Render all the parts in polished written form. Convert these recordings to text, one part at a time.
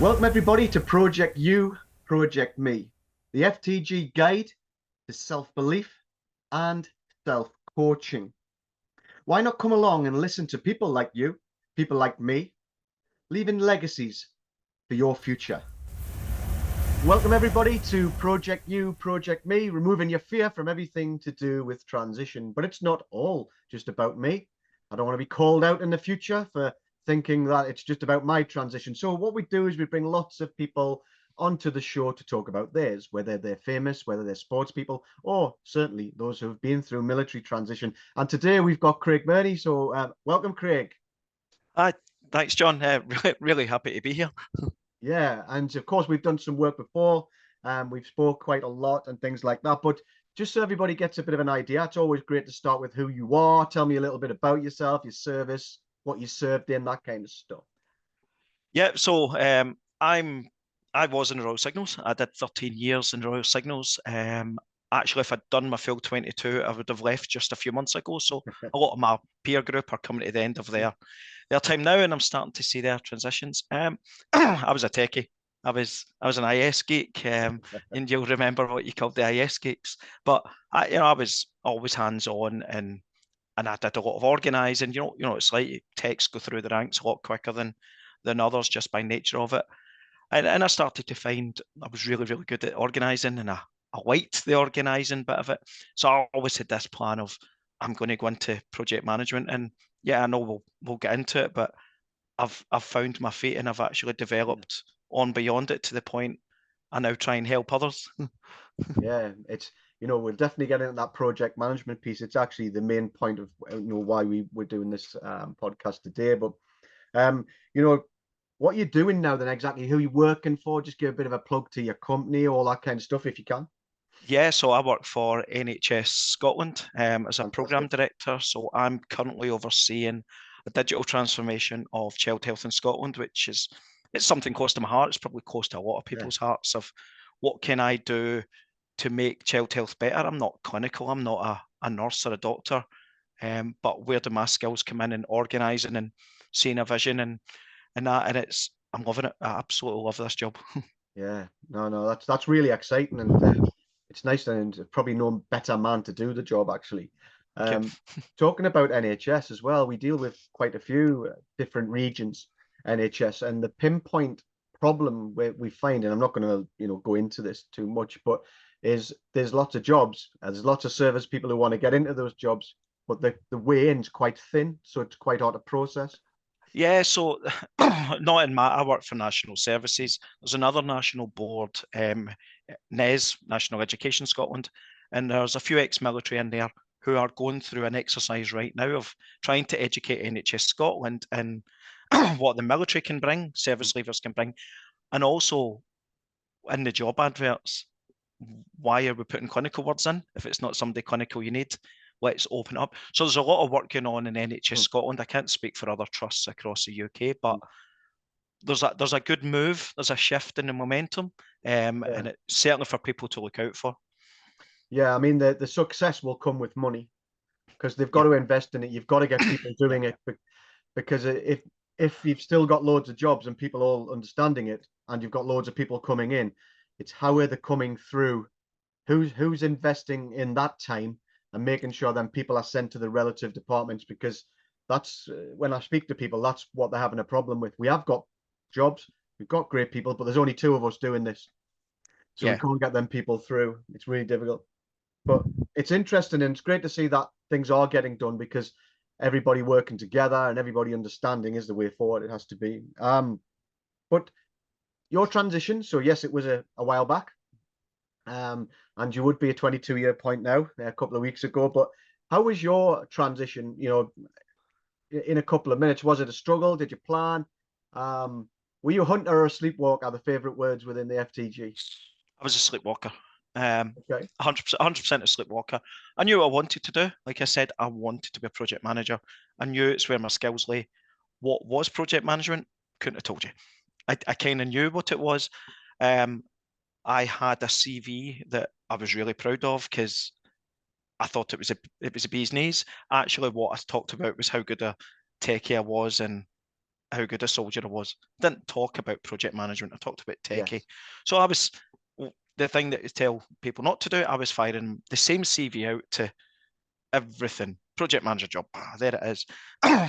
Welcome everybody to Project You, Project Me, the FTG guide to self-belief and self-coaching. Why not come along and listen to people like you, people like me, leaving legacies for your future. Welcome everybody to Project You, Project Me, removing your fear from everything to do with transition. But it's not all just about me. I don't want to be called out in the future for thinking that it's just about my transition. So what we do is we bring lots of people onto the show to talk about theirs, whether they're famous, whether they're sports people, or certainly those who have been through military transition. And today we've got Craig Murney. So welcome, Craig. Hi, thanks, John. Really happy to be here. Yeah, and of course we've done some work before. We've spoke quite a lot and things like that. But just so everybody gets a bit of an idea, it's always great to start with who you are. Tell me a little bit about yourself, your service, what you served in, that kind of stuff. Yeah, so I was in the Royal Signals. I did 13 years in the Royal Signals. Actually, if I'd done my full 22, I would have left just a few months ago. So a lot of my peer group are coming to the end of their time now, and I'm starting to see their transitions. I was a techie. I was an IS geek, and you'll remember what you called the IS geeks. But I was always hands on, and I did a lot of organising. It's like techs go through the ranks a lot quicker than others just by nature of it. And I started to find I was really, really good at organising, and I liked the organising bit of it. So I always had this plan of I'm going to go into project management, and yeah, I know we'll get into it, but I've found my feet, and I've actually developed on beyond it to the point I now try and help others. Yeah, it's we'll definitely get into that project management piece. It's actually the main point of why we're doing this podcast today. But um, you know, what you're doing now, then exactly who you're working for. Just give a bit of a plug to your company, all that kind of stuff, if you can. Yeah, so I work for NHS Scotland as a Fantastic. programme director. So I'm currently overseeing a digital transformation of child health in Scotland, which is it's something close to my heart. It's probably close to a lot of Yeah. people's hearts of what can I do to make child health better. I'm not clinical. I'm not a nurse or a doctor, but where do my skills come in organising and seeing a vision and that, and I'm loving it. I absolutely love this job. Yeah, no, that's really exciting, and it's nice, and probably no better man to do the job actually. Okay. Um, Talking about NHS as well, we deal with quite a few different regions NHS, and the pinpoint problem we find, and I'm not going to go into this too much, but is there's lots of jobs, and there's lots of service people who want to get into those jobs, but the way in's quite thin, so it's quite hard to process. Yeah, so not in my, I work for National Services. There's another national board, NES, National Education Scotland, and there's a few ex-military in there who are going through an exercise right now of trying to educate NHS Scotland and what the military can bring, service leavers can bring, and also in the job adverts, why are we putting clinical words in if it's not somebody clinical you need? Let's open up. So there's a lot of work going on in NHS Hmm. Scotland. I can't speak for other trusts across the UK, but there's a good move. There's a shift in the momentum, Yeah. and it's certainly for people to look out for. Yeah, I mean the success will come with money because they've got Yeah, to invest in it. You've got to get people yeah, doing it because if you've still got loads of jobs and people all understanding it, and you've got loads of people coming in, it's how are they coming through? Who's investing in that time and making sure then people are sent to the relative departments because that's when I speak to people, that's what they're having a problem with. We have got jobs, we've got great people, but there's only two of us doing this, so we yeah. can't get them people through. It's really difficult. But it's interesting and it's great to see that things are getting done because everybody working together and everybody understanding is the way forward. It has to be. But your transition, so yes, it was a while back, and you would be a 22-year point now, a couple of weeks ago. But how was your transition? In a couple of minutes, was it a struggle? Did you plan? Um, were you a hunter or a sleepwalker? Are the favorite words within the FTG? I was a sleepwalker. 100%, Okay. 100% a sleepwalker. I knew what I wanted to do. Like I said, I wanted to be a project manager. I knew it's where my skills lay. What was project management? Couldn't have told you. I kind of knew what it was. Um, I had a CV that I was really proud of because I thought it was a bee's knees. Actually, what I talked about was how good a techie I was and how good a soldier I was. Didn't talk about project management. I talked about techie. Yes. So I was, the thing that you tell people not to do, I was firing the same CV out to everything. Project manager job, there it is.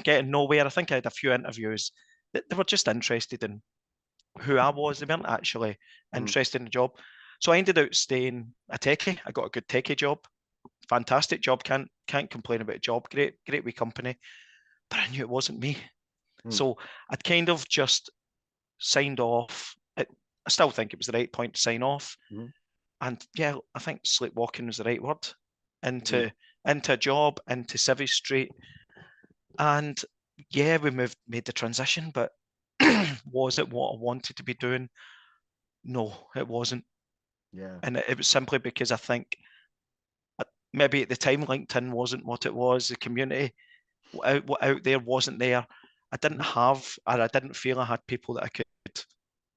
Getting nowhere. I think I had a few interviews. They were just interested in who I was. They weren't actually interested in the job. So I ended up staying a techie. I got a good techie job. Fantastic job. Can't complain about a job. Great wee company. But I knew it wasn't me. So I'd kind of just signed off. I still think it was the right point to sign off. And yeah, I think sleepwalking was the right word. Into a job, into Civvy Street. And yeah, made the transition, but was it what I wanted to be doing? No, it wasn't. Yeah. And it was simply because I think maybe at the time LinkedIn wasn't what it was. The community out there wasn't there. I didn't have, or I didn't feel I had people that I could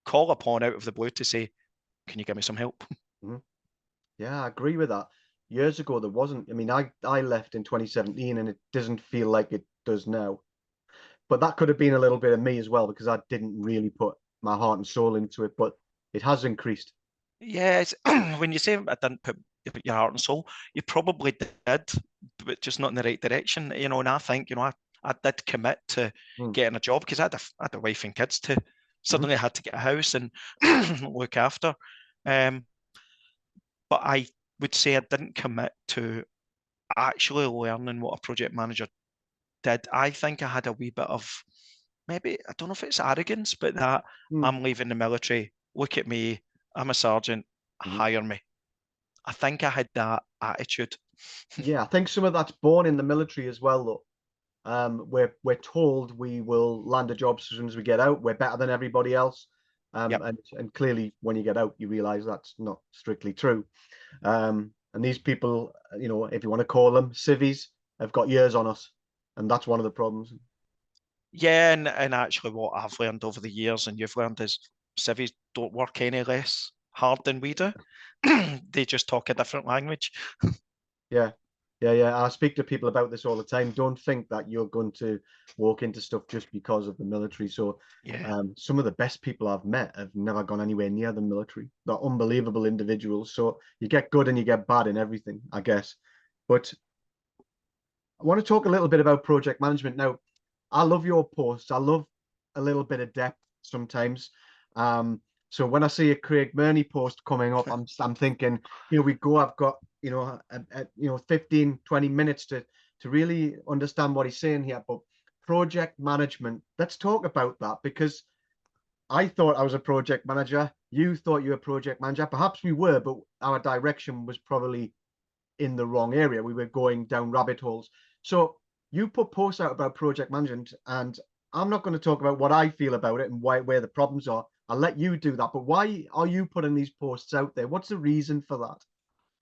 call upon out of the blue to say, "Can you give me some help?" Yeah, I agree with that. Years ago, there wasn't. I mean, I left in 2017, and it doesn't feel like it does now. But that could have been a little bit of me as well, because I didn't really put my heart and soul into it. But it has increased. Yes, when you say I didn't put your heart and soul, you probably did, but just not in the right direction. And I think, I did commit to getting a job because I had a wife and kids to suddenly I had to get a house and look after. But I would say I didn't commit to actually learning what a project manager did. I think I had a wee bit of maybe, I don't know if it's arrogance, but that I'm leaving the military. Look at me. I'm a sergeant. Hire me. I think I had that attitude. Yeah, I think some of that's born in the military as well, though. We're told we will land a job as soon as we get out. We're better than everybody else. Yep. And clearly, when you get out, you realize that's not strictly true. And these people, if you want to call them civvies, have got years on us, and that's one of the problems. Yeah, and actually what I've learned over the years and you've learned is civvies don't work any less hard than we do. They just talk a different language. Yeah. Yeah. I speak to people about this all the time. Don't think that you're going to walk into stuff just because of the military. So Yeah. some of the best people I've met have never gone anywhere near the military. They're unbelievable individuals. So you get good and you get bad in everything, I guess. But I want to talk a little bit about project management. Now, I love your posts. I love a little bit of depth sometimes. So when I see a Craig Murney post coming up, I'm thinking, here we go. I've got, 15, 20 minutes to really understand what he's saying here. But project management, let's talk about that, because I thought I was a project manager. You thought you were a project manager. Perhaps we were, but our direction was probably in the wrong area. We were going down rabbit holes. So you put posts out about project management, and I'm not going to talk about what I feel about it and where the problems are. I'll let you do that. But why are you putting these posts out there? What's the reason for that?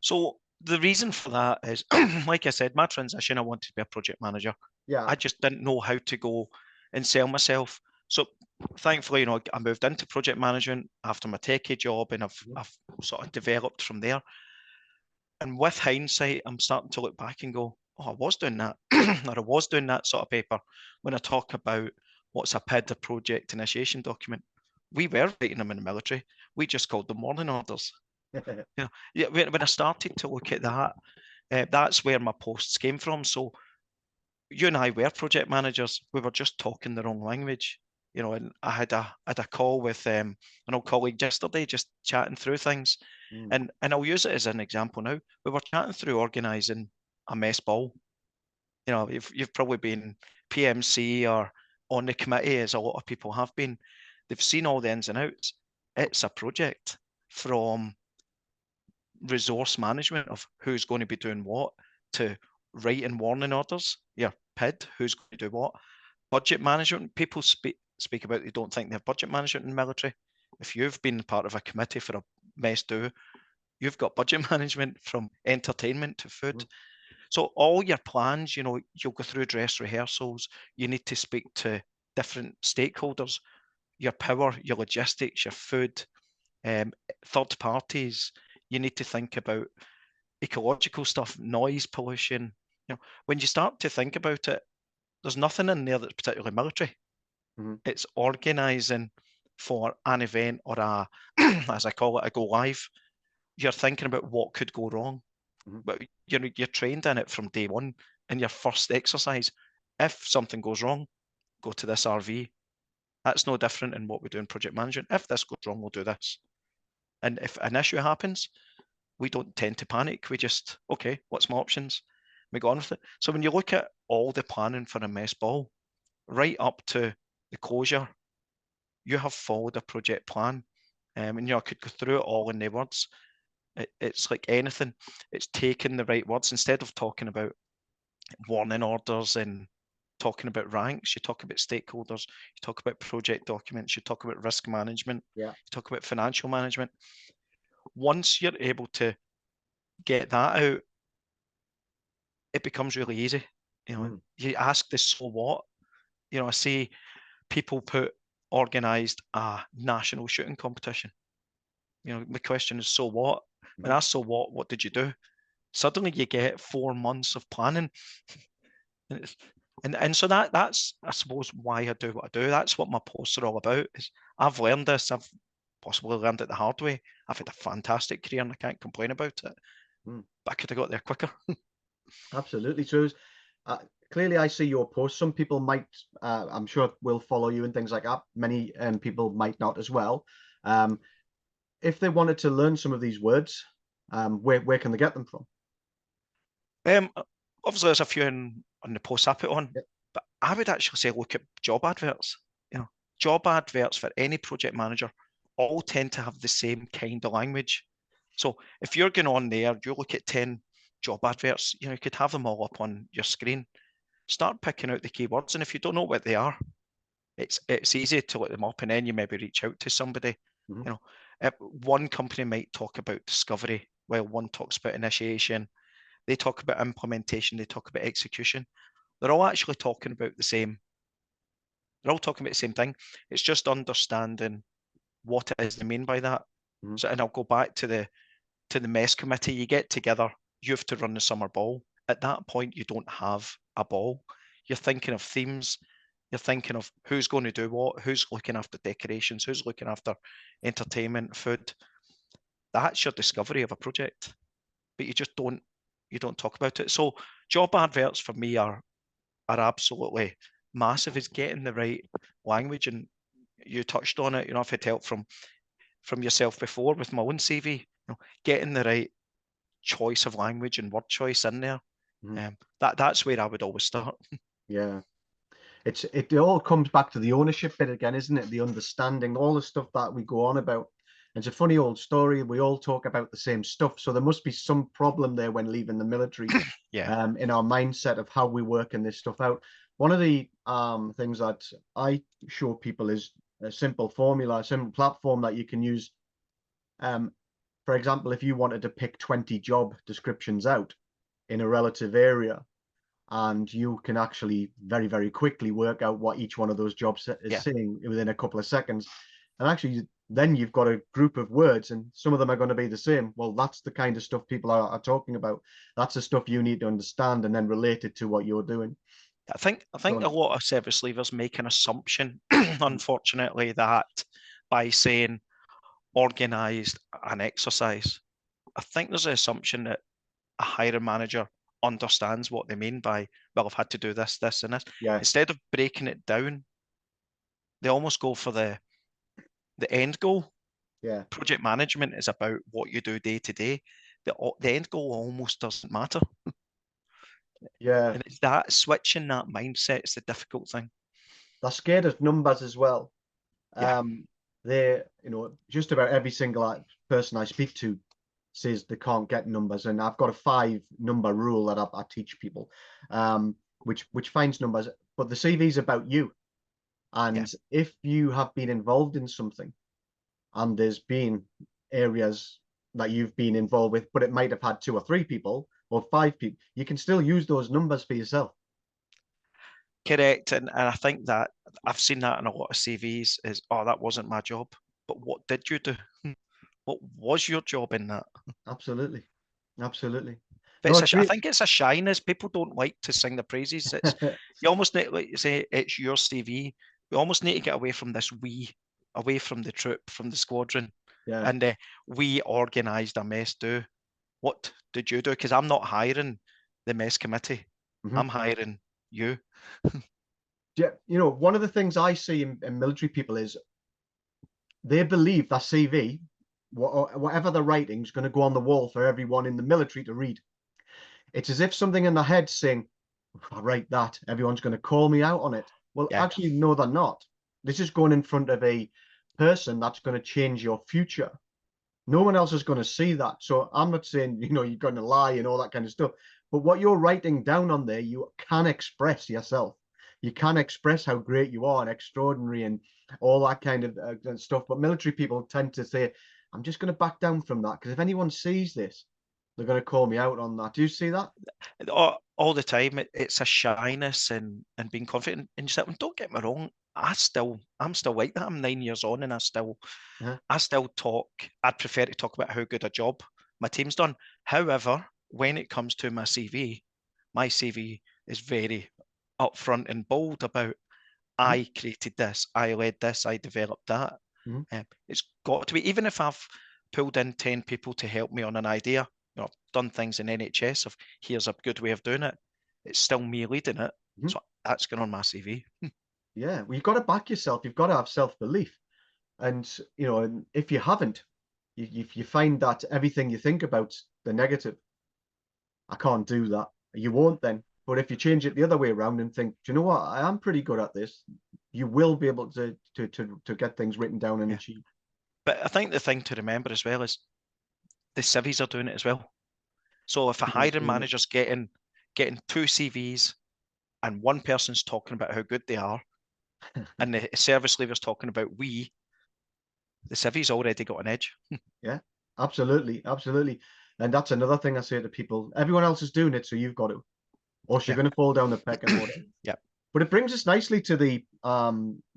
So the reason for that is, like I said, my transition, I wanted to be a project manager. Yeah. I just didn't know how to go and sell myself. So thankfully, I moved into project management after my techie job and I've sort of developed from there. And with hindsight, I'm starting to look back and go, oh, I was doing that, or I was doing that sort of paper. When I talk about what's a PID, a project initiation document, we were writing them in the military. We just called them warning orders. Yeah, when I started to look at that, that's where my posts came from. So you and I were project managers. We were just talking the wrong language, And I had a call with an old colleague yesterday, just chatting through things, and I'll use it as an example now. We were chatting through organising a mess ball. You've probably been PMC or on the committee, as a lot of people have been. They've seen all the ins and outs. It's a project from resource management of who's going to be doing what to writing warning orders, your PID, who's going to do what. Budget management, people speak about they don't think they have budget management in the military. If you've been part of a committee for a mess do, you've got budget management from entertainment to food. So all your plans, you'll go through dress rehearsals, you need to speak to different stakeholders, your power, your logistics, your food, third parties. You need to think about ecological stuff, noise pollution. When you start to think about it, there's nothing in there that's particularly military. It's organising for an event or a, as I call it, a go live. You're thinking about what could go wrong, but you're trained in it from day one. In your first exercise, if something goes wrong, go to this RV. That's no different in what we do in project management. If this goes wrong, we'll do this. And if an issue happens, we don't tend to panic. We just, okay, what's my options? We go on with it. So when you look at all the planning for a mess ball, right up to the closure, you have followed a project plan. And I could go through it all in the words. It's like anything. It's taking the right words. Instead of talking about warning orders and talking about ranks, you talk about stakeholders, you talk about project documents, you talk about risk management, you talk about financial management. Once you're able to get that out, it becomes really easy. You ask the so what. I see people organised a national shooting competition. My question is, so what? When I ask so what did you do? Suddenly you get 4 months of planning. And so that's, I suppose, why I do what I do. That's what my posts are all about. Is I've learned this. I've possibly learned it the hard way. I've had a fantastic career and I can't complain about it. But I could have got there quicker. Absolutely. So clearly I see your posts. Some people might, I'm sure, will follow you and things like that. Many people might not as well. If they wanted to learn some of these words, where can they get them from? Obviously, there's a few on the posts I put on, but I would actually say look at job adverts. Job adverts for any project manager all tend to have the same kind of language. So if you're going on there, you look at 10 job adverts, you could have them all up on your screen. Start picking out the keywords, and if you don't know what they are, it's easy to look them up, and then you maybe reach out to somebody. One company might talk about discovery, while one talks about initiation. They talk about implementation. They talk about execution. They're all actually talking about the same. They're all talking about the same thing. It's just understanding what it is they mean by that. So, and I'll go back to the mess committee. You get together. You have to run the summer ball. At that point, you don't have a ball. You're thinking of themes. You're thinking of who's going to do what, who's looking after decorations, who's looking after entertainment, food. That's your discovery of a project, but you don't talk about it. So job adverts for me are absolutely massive. Is getting the right language, and you touched on it. I've had help from yourself before with my own CV. Getting the right choice of language and word choice in there. That's where I would always start. Yeah. It all comes back to the ownership bit again, isn't it? The understanding, all the stuff that we go on about. It's a funny old story. We all talk about the same stuff. So there must be some problem there when leaving the military. In our mindset of how we working this stuff out. One of the things that I show people is a simple formula, a simple platform that you can use. For example, if you wanted to pick 20 job descriptions out in a relative area, and you can actually very, very quickly work out what each one of those jobs is saying within a couple of seconds. And actually, then you've got a group of words, and some of them are going to be the same. Well, that's the kind of stuff people are talking about. That's the stuff you need to understand and then relate it to what you're doing. I think a lot of service leavers make an assumption, unfortunately, that by saying organised an exercise, I think there's an assumption that a hiring manager understands what they mean by, well, I've had to do this, this, and this. Instead of breaking it down, they almost go for the end goal. Project management is about what you do day to day. The end goal almost doesn't matter. And it's that switching that mindset is the difficult thing. They're scared of numbers as well. They, just about every single person I speak to says they can't get numbers, and I've got a 5-number rule that I teach people, which finds numbers. But the CV is about you, and if you have been involved in something, and there's been areas that you've been involved with, but it might have had 2 or 3 people or 5 people, you can still use those numbers for yourself. Correct, and I think that I've seen that in a lot of CVs is, oh, that wasn't my job, but what did you do? What was your job in that? Absolutely. But I think it's a shyness. People don't like to sing the praises. It's you almost like you say it's your CV. we almost need to get away from this away from the troop, from the squadron. Yeah. And we organised a mess do. What did you do? Because I'm not hiring the mess committee. I'm hiring you. Yeah, one of the things I see in military people is they believe that CV, whatever the writing, is going to go on the wall for everyone in the military to read. It's as if something in their head saying, if I write that, everyone's going to call me out on it. Well, Yeah. actually, no, they're not. This is going in front of a person that's going to change your future. No one else is going to see that. So I'm not saying, you're going to lie and all that kind of stuff. But what you're writing down on there, you can express yourself. You can express how great you are and extraordinary and all that kind of stuff. But military people tend to say, I'm just going to back down from that because if anyone sees this, they're going to call me out on that. Do you see that? All the time, it's a shyness and being confident in yourself. And don't get me wrong, I'm still like that. I'm 9 years on, and I still talk. I'd prefer to talk about how good a job my team's done. However, when it comes to my CV is very upfront and bold about I created this, I led this, I developed that. It's got to be, even if I've pulled in 10 people to help me on an idea, I've done things in NHS of here's a good way of doing it. It's still me leading it. So that's going on my CV. Yeah, well, you've got to back yourself. You've got to have self-belief. And, if you haven't, if you find that everything you think about the negative, I can't do that. You won't then. But if you change it the other way around and think, do you know what? I am pretty good at this. You will be able to get things written down and achieve. But I think the thing to remember as well is the civvies are doing it as well. So if a hiring manager's getting 2 CVs and one person's talking about how good they are, and the service leaver's talking about the civvies already got an edge. Yeah, absolutely, absolutely. And that's another thing I say to people. Everyone else is doing it, so you've got to, or you're going to fall down the pecking order. Yeah. But it brings us nicely to the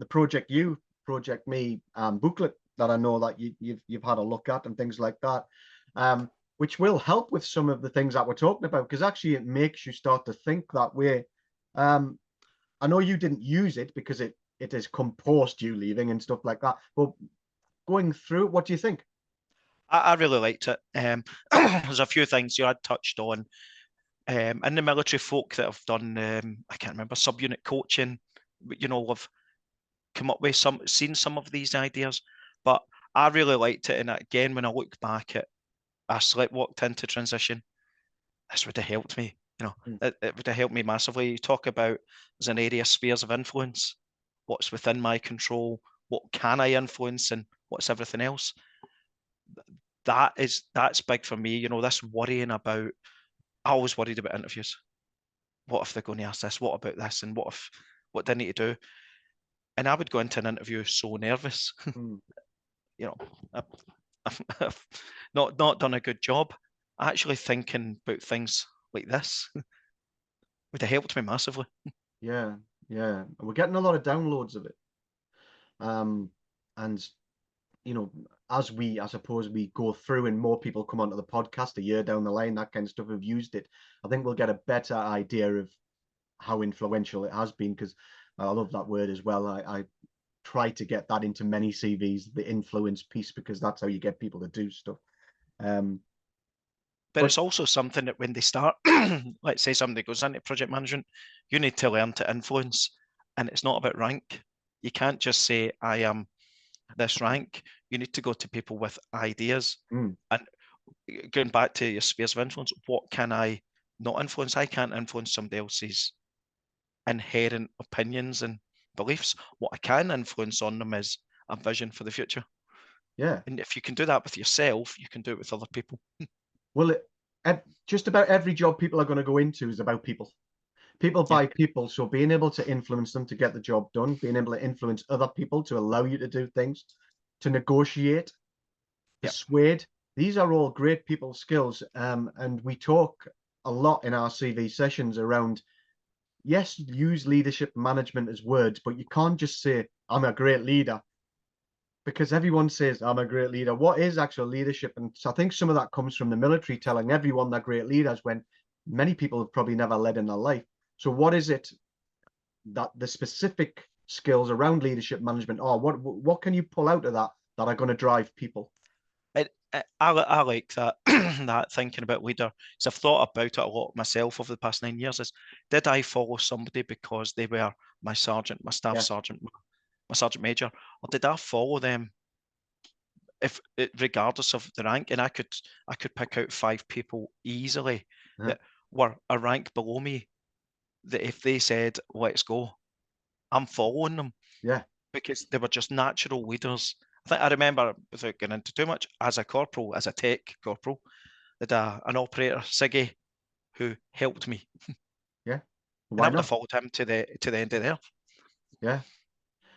Project You, Project Me booklet that I know that you've had a look at and things like that, which will help with some of the things that we're talking about, because actually it makes you start to think that way. I know you didn't use it because it has come post you leaving and stuff like that, but going through it, what do you think? I really liked it. There's a few things you had touched on. And the military folk that have done, I can't remember, subunit coaching, have come up with seen some of these ideas. But I really liked it. And again, when I look back at I sleepwalked into transition, this would have helped me. It would have helped me massively. You talk about there's an area, spheres of influence, what's within my control, what can I influence, and what's everything else. That's big for me. This worrying about. I always worried about interviews. What if they're going to ask this? What about this? And what do I need to do? And I would go into an interview so nervous. I've not done a good job. Actually thinking about things like this would have helped me massively. Yeah, we're getting a lot of downloads of it. And as I suppose we go through and more people come onto the podcast a year down the line, that kind of stuff, have used it, I think we'll get a better idea of how influential it has been, because I love that word as well. I try to get that into many CVs, the influence piece, because that's how you get people to do stuff. But it's also something that when they start, let's say somebody goes into project management, you need to learn to influence, and it's not about rank. You can't just say, I am this rank. You need to go to people with ideas. And going back to your spheres of influence, what can I not influence? I can't influence somebody else's inherent opinions and beliefs. What I can influence on them is a vision for the future. Yeah. And if you can do that with yourself, you can do it with other people. Well, just about every job people are going to go into is about people. People by people. So being able to influence them to get the job done, being able to influence other people to allow you to do things, to negotiate, persuade, these are all great people skills. And we talk a lot in our CV sessions around, yes, use leadership management as words, but you can't just say, I'm a great leader, because everyone says, I'm a great leader. What is actual leadership? And so I think some of that comes from the military telling everyone they're great leaders when many people have probably never led in their life. So what is it that the specific skills around leadership management are? What can you pull out of that are going to drive people? I like that that thinking about leader, because I've thought about it a lot myself over the past 9 years. Is, did I follow somebody because they were my sergeant, my staff Yes. sergeant, my sergeant major, or did I follow them if regardless of the rank? And I could pick out 5 people easily that were a rank below me, that if they said let's go, I'm following them. Yeah. Because they were just natural leaders. I remember, without getting into too much, as a corporal, as a tech corporal, that an operator, Siggy, who helped me. Yeah. And I Why would have not? followed him to the end of the earth. Yeah.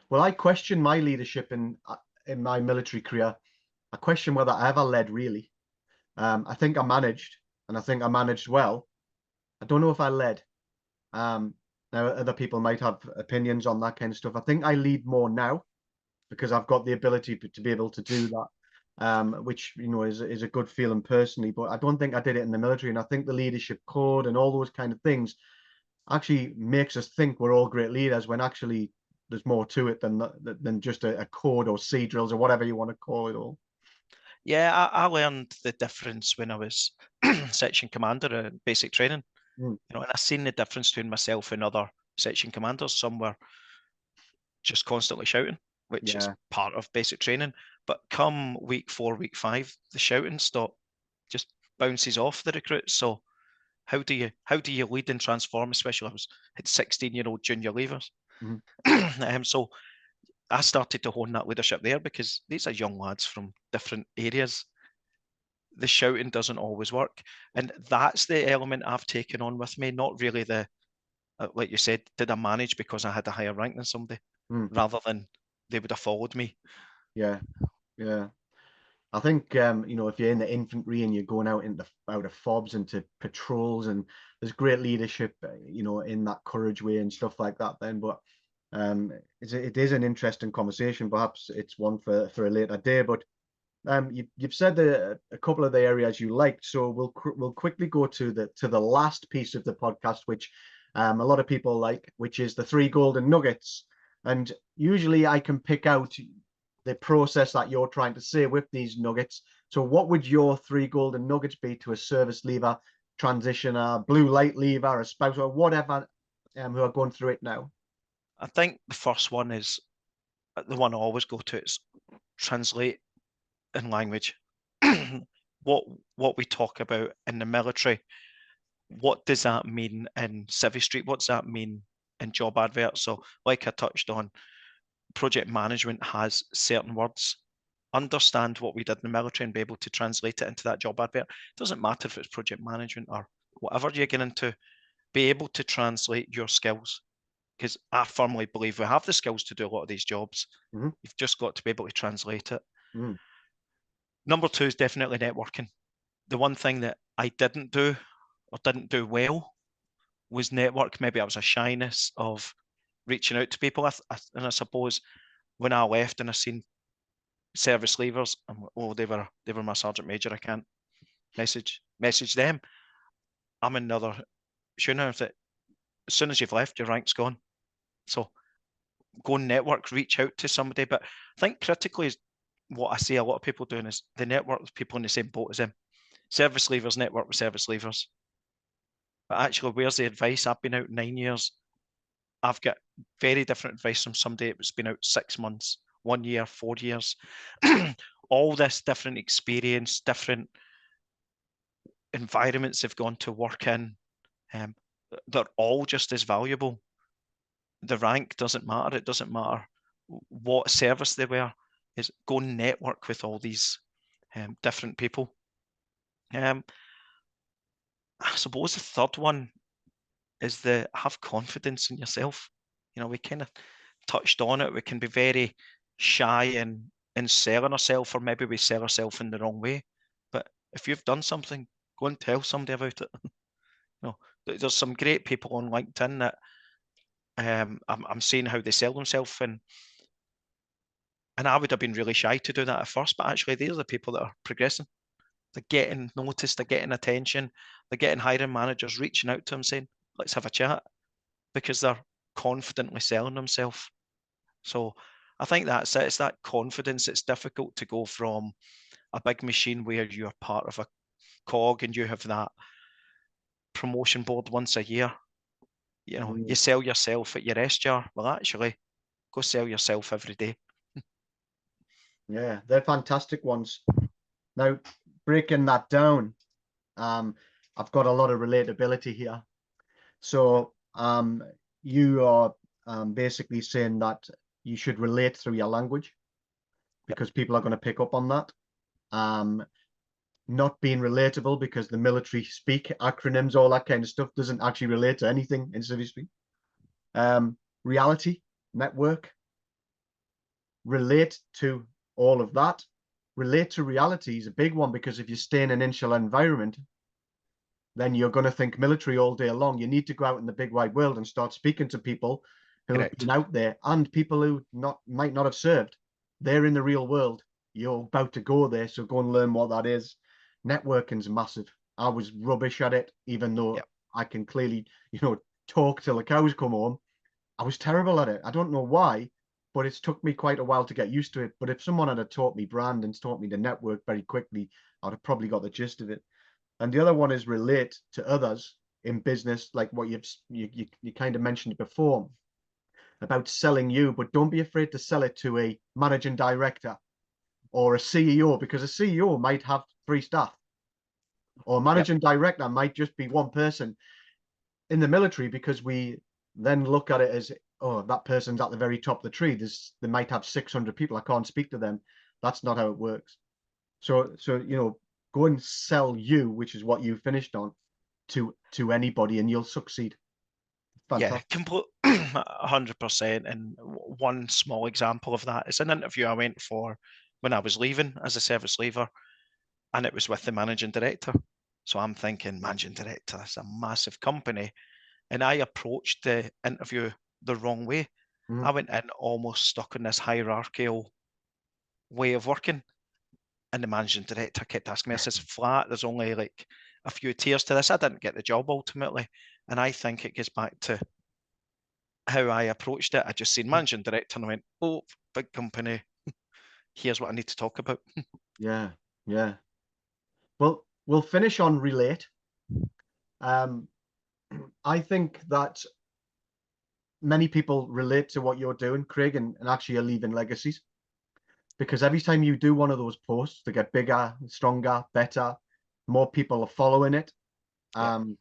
Well, I question my leadership in my military career. I question whether I ever led really. I think I managed, and I think I managed well. I don't know if I led. Now, other people might have opinions on that kind of stuff. I think I lead more now because I've got the ability to be able to do that, which is a good feeling personally. But I don't think I did it in the military, and I think the leadership code and all those kind of things actually makes us think we're all great leaders when actually there's more to it than just a code or sea drills or whatever you want to call it all. Yeah, I learned the difference when I was section commander in basic training. Mm. And I seen the difference between myself and other section commanders. Some were just constantly shouting, which is Yeah. part of basic training. But come week 4, week 5, the shouting just bounces off the recruits. So how do you lead and transform? Especially I had 16-year-old junior leavers. Mm-hmm. So I started to hone that leadership there, because these are young lads from different areas. The shouting doesn't always work, and that's the element I've taken on with me. Not really the like you said, did I manage because I had a higher rank than somebody, Mm. rather than they would have followed me. Yeah. Yeah. I think if you're in the infantry and you're going out of fobs into patrols, and there's great leadership, in that courage way and stuff like that. Then, but it is an interesting conversation. Perhaps it's one for a later day. But you've said a couple of the areas you liked, so we'll quickly go to the last piece of the podcast, which a lot of people like, which is the 3 golden nuggets. And usually I can pick out the process that you're trying to say with these nuggets. So what would your 3 golden nuggets be to a service leaver, transitioner, blue light leaver, a spouse, or whatever, who are going through it now? I think the first one is the one I always go to. It's translate in language. what we talk about in the military, what does that mean in Civvy Street? What's that mean in job adverts? So, like I touched on, project management has certain words. Understand what we did in the military and be able to translate it into that job advert. It doesn't matter if it's project management or whatever you get into, be able to translate your skills. Because I firmly believe we have the skills to do a lot of these jobs. Mm-hmm. You've just got to be able to translate it. Mm. Number 2 is definitely networking. The one thing that I didn't do or didn't do well was network. Maybe I was a shyness of reaching out to people. And I suppose when I left and I seen service leavers, they were my sergeant major, I can't message them. I'm another schooner that as soon as you've left, your rank's gone. So go and network, reach out to somebody. But I think critically is what I see a lot of people doing is they network with people in the same boat as them. Service leavers network with service leavers. But actually, where's the advice? I've been out 9 years. I've got very different advice from somebody that's been out 6 months, 1 year, 4 years. All this different experience, different environments they've gone to work in. They're all just as valuable. The rank doesn't matter. It doesn't matter what service they were. Is go network with all these different people. I suppose the third one is the have confidence in yourself. We kind of touched on it. We can be very shy in selling ourselves, or maybe we sell ourselves in the wrong way. But if you've done something, go and tell somebody about it. There's some great people on LinkedIn that I'm seeing how they sell themselves, and I would have been really shy to do that at first, but actually these are the people that are progressing. They're getting noticed, they're getting attention, they're getting hiring managers reaching out to them saying, let's have a chat, because they're confidently selling themselves. So I think that's it. It's that confidence. It's difficult to go from a big machine where you're part of a cog and you have that promotion board once a year. You know, you sell yourself at your SGR. Well, actually, go sell yourself every day. Yeah, they're fantastic ones. Now, breaking that down, I've got a lot of relatability here. So you are basically saying that you should relate through your language because people are going to pick up on that. Not being relatable because the military speak acronyms, all that kind of stuff doesn't actually relate to anything in civvy speak. Reality, network, relate to all of that. Relate to reality is a big one because if you stay in an insular environment, then you're going to think military all day long. You need to go out in the big wide world and start speaking to people who have been out there and people who might not have served. They're in the real world. You're about to go there, so go and learn what that is. Networking's massive. I was rubbish at it, even though I can clearly, talk till the cows come home. I was terrible at it. I don't know why, but it's took me quite a while to get used to it. But if someone had taught me brand and taught me to network very quickly, I'd have probably got the gist of it. And the other one is relate to others in business, like what you kind of mentioned before about selling you, but don't be afraid to sell it to a managing director or a CEO, because a CEO might have 3 staff, or a managing director might just be one person. In the military, because we then look at it as, oh, that person's at the very top of the tree. They might have 600 people. I can't speak to them. That's not how it works. So go and sell you, which is what you finished on, to anybody, and you'll succeed. Fantastic. Yeah, complete 100%. And one small example of that is an interview I went for when I was leaving as a service leaver, and it was with the managing director. So I'm thinking, managing director, it's a massive company. And I approached the interview the wrong way. I went in almost stuck in this hierarchical way of working. And the managing director kept asking me, I says, flat, there's only like a few tiers to this. I didn't get the job ultimately. And I think it gets back to how I approached it. I just seen managing director and I went, oh, big company. Here's what I need to talk about. Yeah. Well, we'll finish on relate. I think that many people relate to what you're doing, Craig, and actually are leaving legacies. Because every time you do one of those posts, they get bigger, stronger, better, more people are following it. And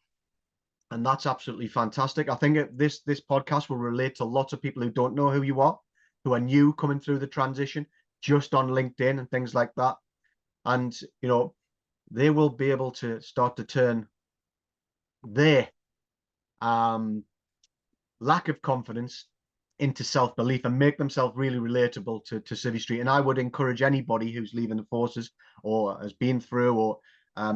that's absolutely fantastic. I think this podcast will relate to lots of people who don't know who you are, who are new coming through the transition, just on LinkedIn and things like that. And, they will be able to start to turn their lack of confidence into self-belief and make themselves really relatable to Civvy Street. And I would encourage anybody who's leaving the forces or has been through or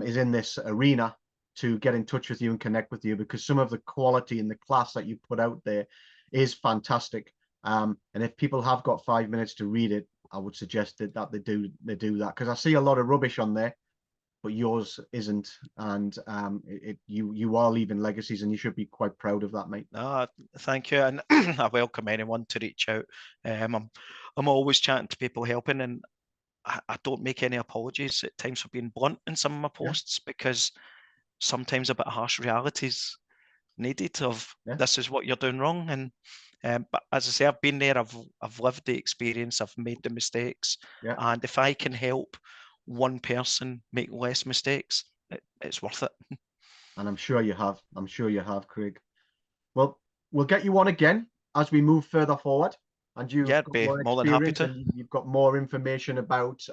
is in this arena to get in touch with you and connect with you, because some of the quality and the class that you put out there is fantastic. And if people have got 5 minutes to read it, I would suggest that they do that, because I see a lot of rubbish on there, but yours isn't. And you are leaving legacies, and you should be quite proud of that, mate. Thank you, and I welcome anyone to reach out. I'm always chatting to people, helping, and I don't make any apologies at times for being blunt in some of my posts, because sometimes a bit of harsh realities needed of this is what you're doing wrong. And but as I say, I've been there, I've lived the experience, I've made the mistakes, and if I can help one person make less mistakes, it's worth it. And I'm sure you have, Craig. Well, we'll get you on again as we move further forward, and you've got more more than happy experience to. and you've got more information about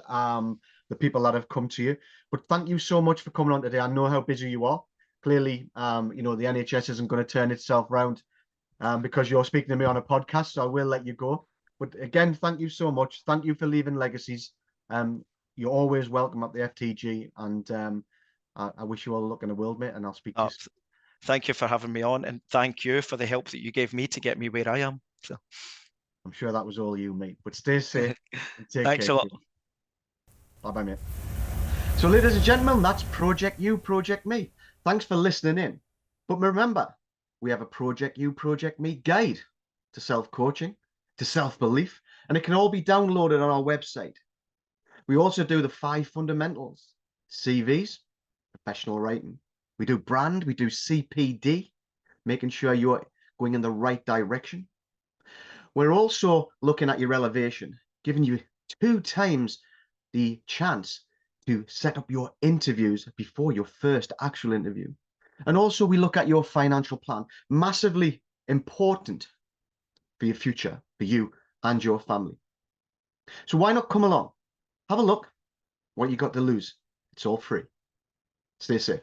the people that have come to you. But thank you so much for coming on today. I know how busy you are. Clearly, the NHS isn't going to turn itself around because you're speaking to me on a podcast, so I will let you go. But again, thank you so much. Thank you for leaving legacies. You're always welcome at the FTG, and I wish you all the luck in the world, mate, and I'll speak to you soon. Thank you for having me on, and thank you for the help that you gave me to get me where I am. So I'm sure that was all you, mate. But stay safe and take Thanks care. a lot. Bye-bye, mate. So, ladies and gentlemen, that's Project You, Project Me. Thanks for listening in. But remember, we have a Project You, Project Me guide to self-coaching. to self-belief, and it can all be downloaded on our website. We also do the 5 fundamentals: CVs, professional writing. We do brand, we do CPD, making sure you're going in the right direction. We're also looking at your elevation, giving you 2 times the chance to set up your interviews before your first actual interview. And also we look at your financial plan, massively important for your future, for you and your family. So why not come along? Have a look. What you got to lose? It's all free. Stay safe.